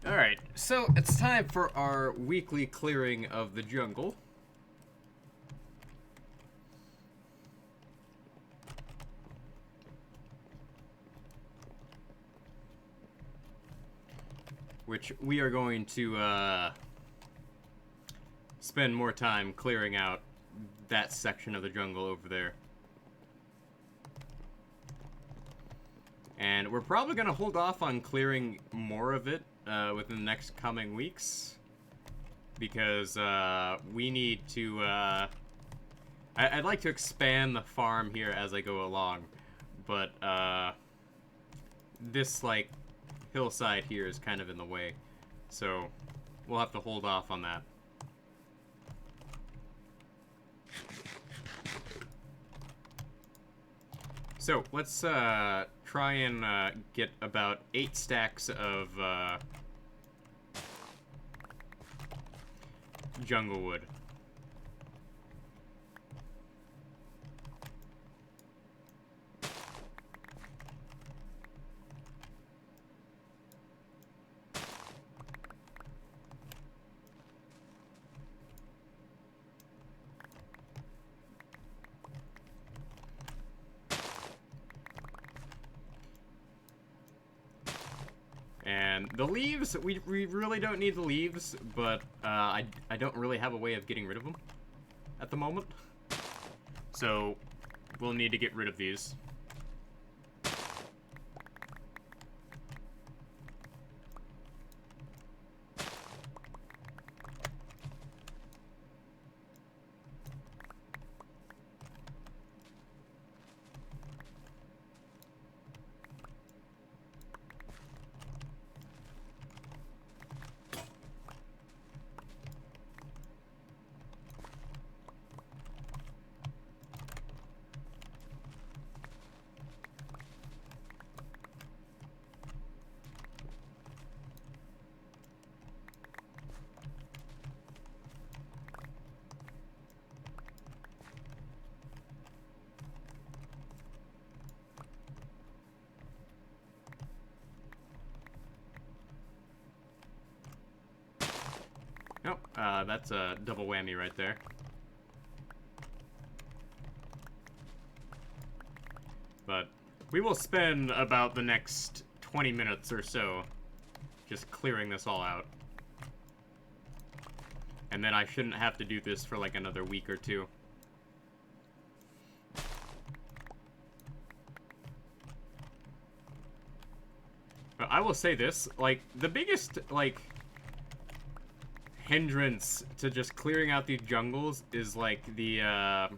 Alright, so it's time for our weekly clearing of the jungle. Which we are going to spend more time clearing out that section of the jungle over there. And we're probably going to hold off on clearing more of it within the next coming weeks. Because we need to... I'd like to expand the farm here as I go along. But this, like, hillside here is kind of in the way. So we'll have to hold off on that. So let's try and get about 8 stacks of jungle wood. And the leaves, we really don't need the leaves, but I don't really have a way of getting rid of them at the moment. So we'll need to get rid of these. Nope, that's a double whammy right there. But we will spend about the next 20 minutes or so just clearing this all out. And then I shouldn't have to do this for like another week or two. But I will say this, like, the biggest, like, hindrance to just clearing out these jungles is, like, the,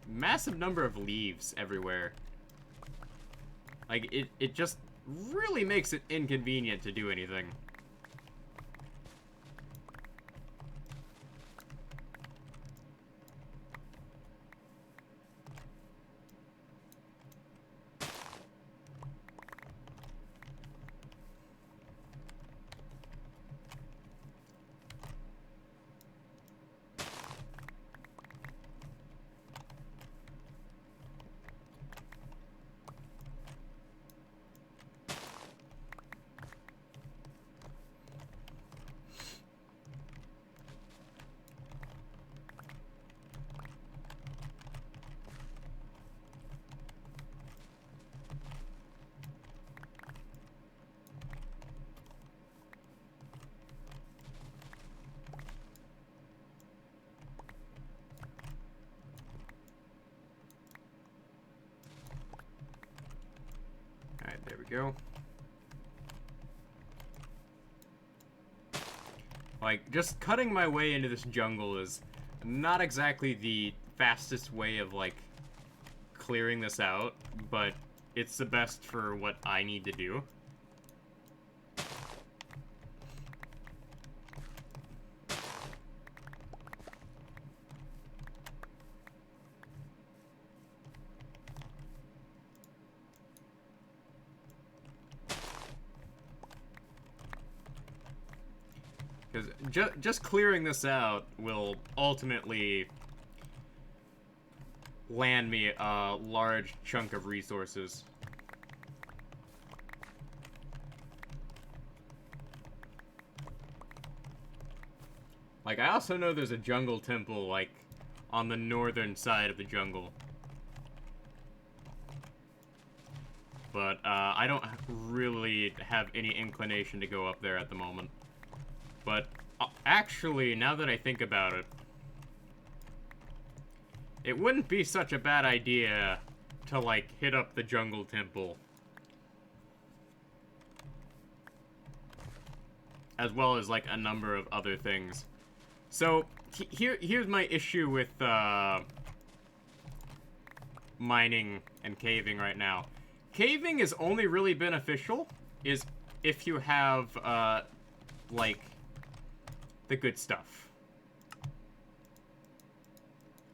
massive number of leaves everywhere. Like, it just really makes it inconvenient to do anything. Alright, there we go. Like, just cutting my way into this jungle is not exactly the fastest way of, like, clearing this out, but it's the best for what I need to do. Because just clearing this out will ultimately land me a large chunk of resources. Like, I also know there's a jungle temple, like, on the northern side of the jungle. But, I don't really have any inclination to go up there at the moment. But, actually, now that I think about it, it wouldn't be such a bad idea to, like, hit up the jungle temple. As well as, like, a number of other things. So, here's my issue with, mining and caving right now. Caving is only really beneficial is if you have, like, the good stuff.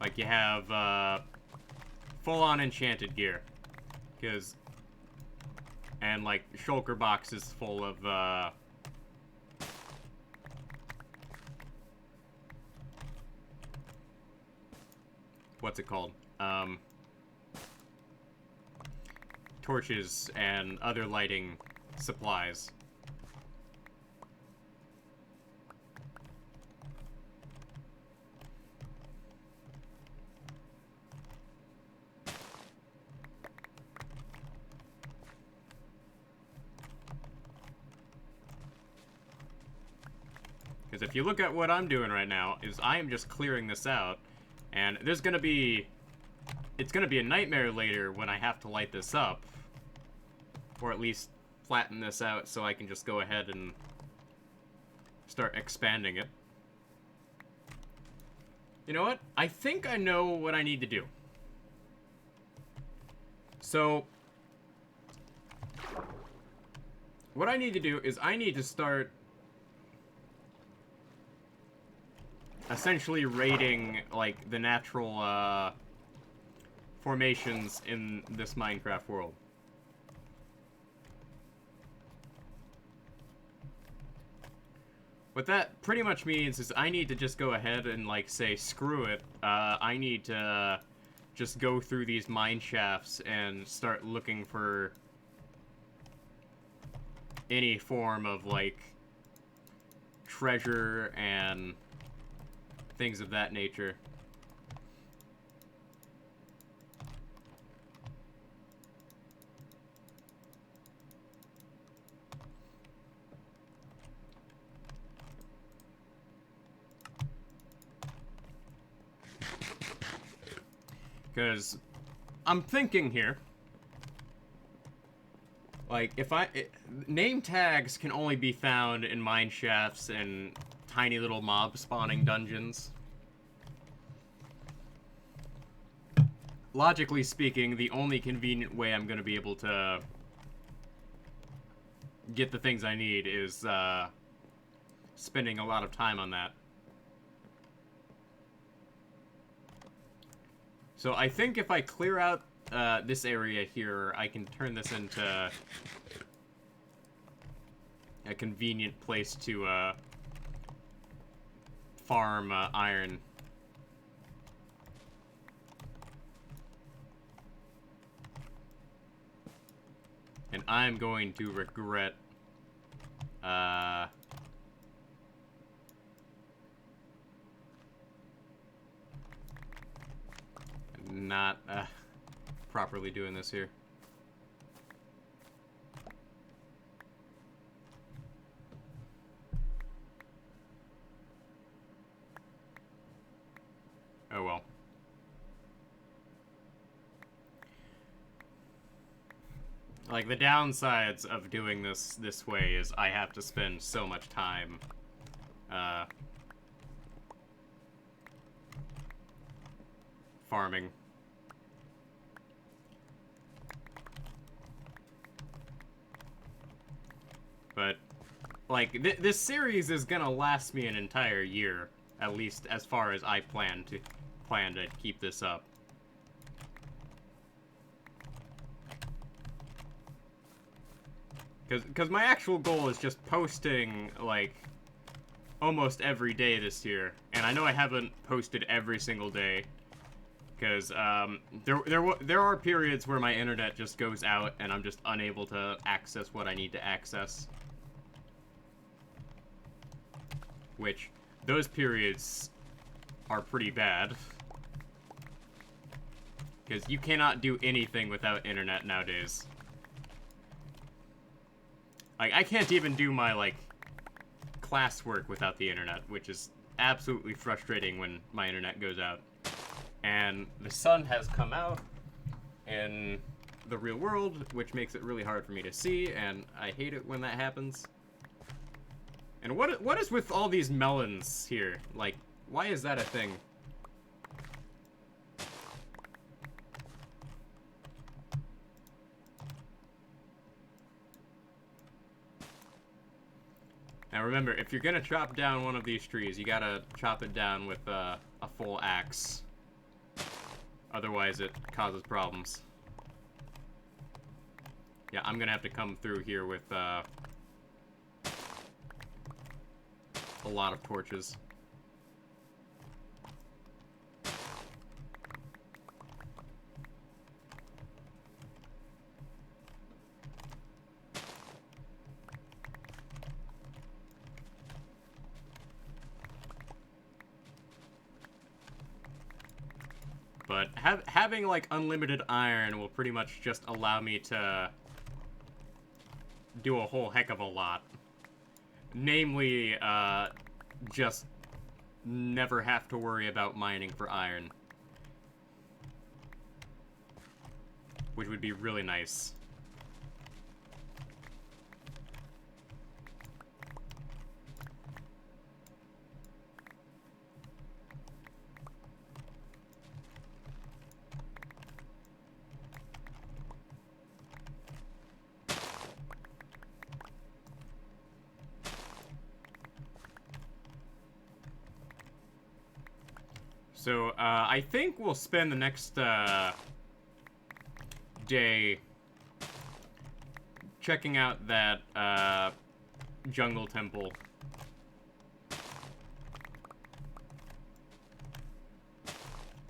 Like, you have, full-on enchanted gear. And, like, shulker boxes full of, what's it called? Torches and other lighting supplies. Because if you look at what I'm doing right now, is I am just clearing this out, and there's gonna be... It's gonna be a nightmare later when I have to light this up. Or at least flatten this out so I can just go ahead and start expanding it. You know what? I think I know what I need to do. So, what I need to do is I need to start essentially raiding, like, the natural, formations in this Minecraft world. What that pretty much means is I need to just go ahead and, like, say, screw it. I need to just go through these mine shafts and start looking for any form of, like, treasure and things of that nature. Because I'm thinking here, like, name tags can only be found in mine shafts and tiny little mob spawning dungeons. Logically speaking, the only convenient way I'm going to be able to get the things I need is spending a lot of time on that. So I think if I clear out this area here, I can turn this into a convenient place to farm iron. And I'm going to regret not properly doing this here. Oh well. Like, the downsides of doing this way is I have to spend so much time farming. But, like, this series is gonna last me an entire year, at least as far as I plan to keep this up. Because my actual goal is just posting, like, almost every day this year. And I know I haven't posted every single day. Because there are periods where my internet just goes out and I'm just unable to access what I need to access. Which, those periods are pretty bad. Because you cannot do anything without internet nowadays. Like, I can't even do my, like, classwork without the internet, which is absolutely frustrating when my internet goes out. And the sun has come out in the real world, which makes it really hard for me to see, and I hate it when that happens. And what is with all these melons here? Like, why is that a thing? Now remember, if you're gonna chop down one of these trees, you gotta chop it down with a full axe. Otherwise it causes problems. Yeah, I'm gonna have to come through here with a lot of torches. But having, like, unlimited iron will pretty much just allow me to do a whole heck of a lot. Namely, just never have to worry about mining for iron. Which would be really nice. So, I think we'll spend the next, day checking out that, jungle temple.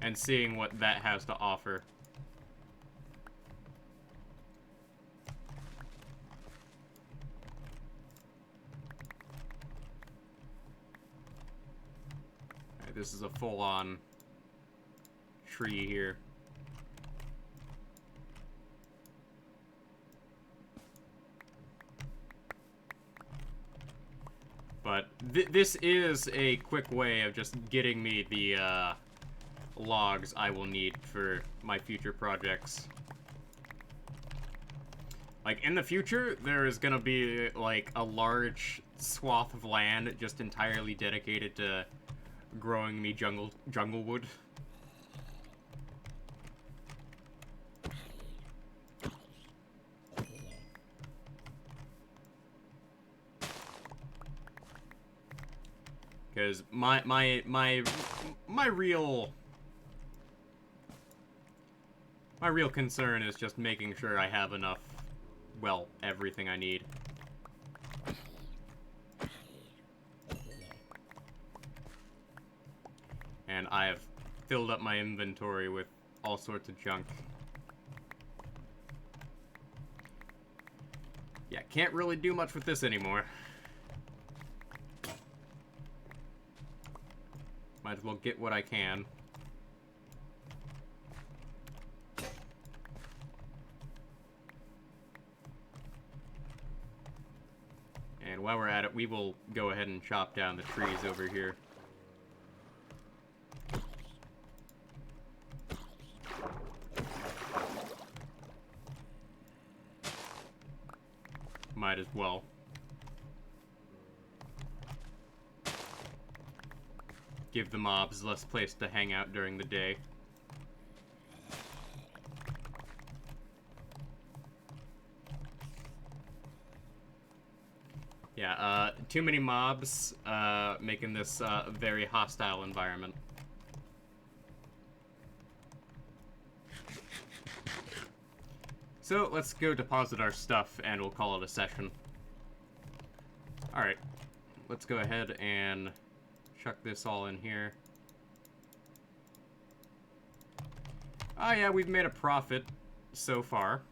And seeing what that has to offer. Alright, this is a full-on tree here. But this is a quick way of just getting me the logs I will need for my future projects. Like, in the future, there is gonna be, like, a large swath of land just entirely dedicated to growing me jungle wood. Because my real concern is just making sure I have enough, well, everything I need. And I have filled up my inventory with all sorts of junk. Yeah, can't really do much with this anymore. Might as well get what I can. And while we're at it, we will go ahead and chop down the trees over here. Might as well. Give the mobs less place to hang out during the day. Yeah, too many mobs, making this a very hostile environment. So, let's go deposit our stuff, and we'll call it a session. Alright, let's go ahead and chuck this all in here. Oh yeah, we've made a profit so far.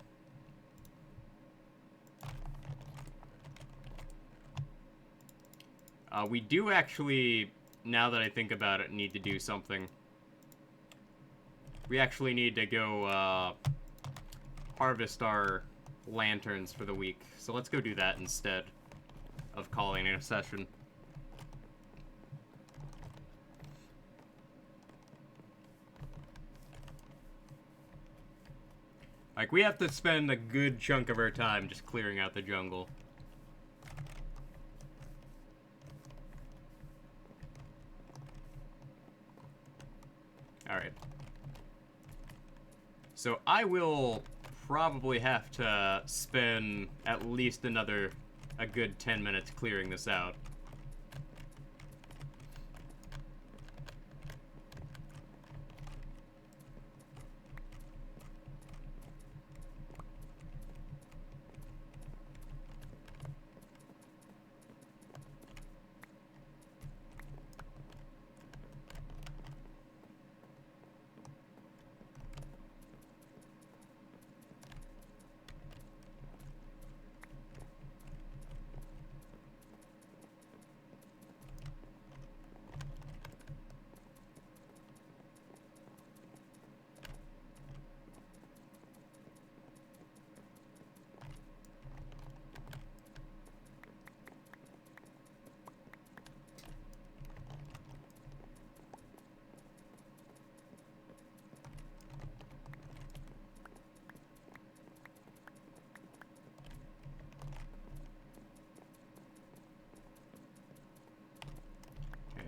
We do actually now that I think about it, need to do something. We actually need to go, harvest our lanterns for the week. So let's go do that instead of calling it a session. Like, we have to spend a good chunk of our time just clearing out the jungle. Alright. So I will probably have to spend at least a good 10 minutes clearing this out.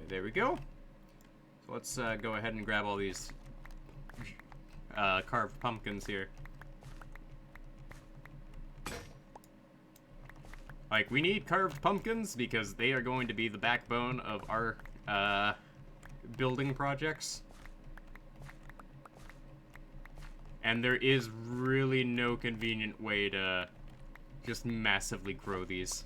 There we go. So let's go ahead and grab all these carved pumpkins here. Like, we need carved pumpkins because they are going to be the backbone of our building projects. And there is really no convenient way to just massively grow these.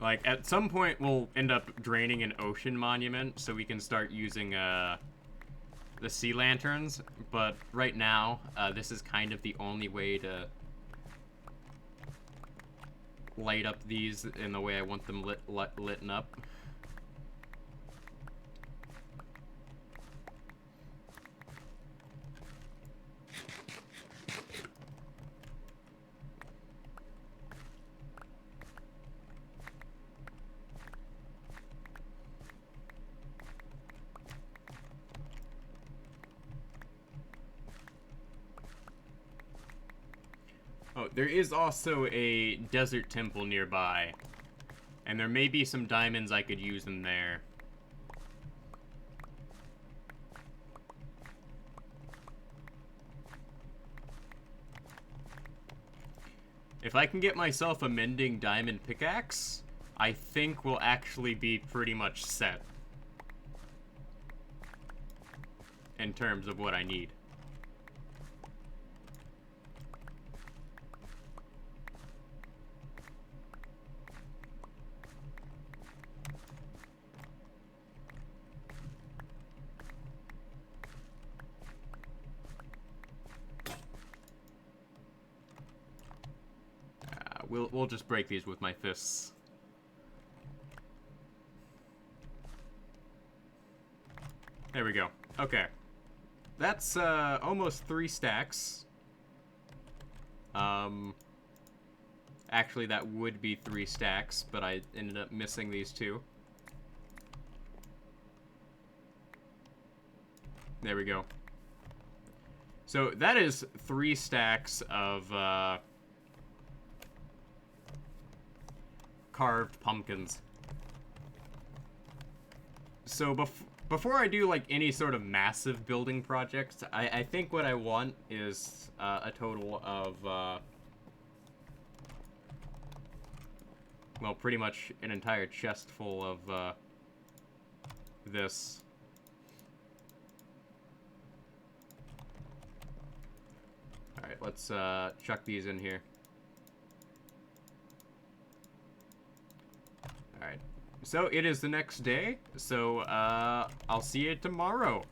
Like, at some point, we'll end up draining an ocean monument so we can start using, the sea lanterns. But right now, this is kind of the only way to light up these in the way I want them lit up. Oh, there is also a desert temple nearby. And there may be some diamonds I could use in there. If I can get myself a mending diamond pickaxe, I think we'll actually be pretty much set. In terms of what I need. We'll just break these with my fists. There we go. Okay. That's almost 3 stacks. Actually, that would be 3 stacks, but I ended up missing these 2. There we go. So that is 3 stacks of carved pumpkins. So before I do like any sort of massive building projects, I think what I want is a total of well, pretty much an entire chest full of this. Alright, let's chuck these in here. Alright. So, it is the next day, so, I'll see you tomorrow.